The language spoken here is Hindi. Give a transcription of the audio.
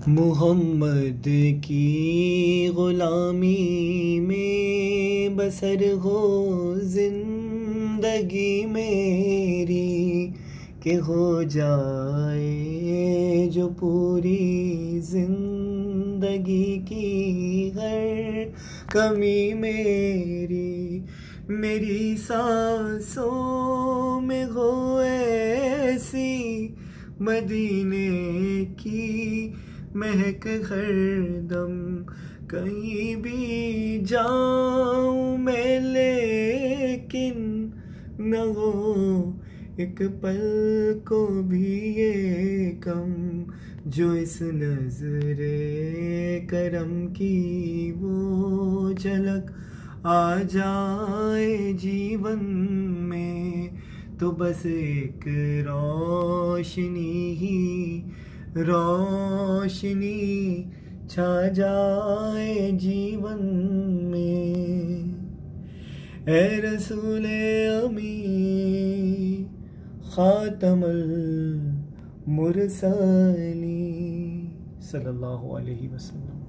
मोहम्मद की ग़ुलामी में बसर हो ज़िंदगी मेरी, कि हो जाए जो पूरी ज़िंदगी की हर कमी मेरी। मेरी सांसों में हो ऐसी मदीने की महक हरदम, कहीं भी जाऊं मैं लेकिन न हो एक पल को भी ये कम, जो इस नज़रे करम की वो झलक आ जाए जीवन में, तो बस एक रोशनी ही रोशनी छा जाए जीवन में। ए रसूले अमी खातमुल मुरसली सल्लल्लाहु अलैहि वसल्लम।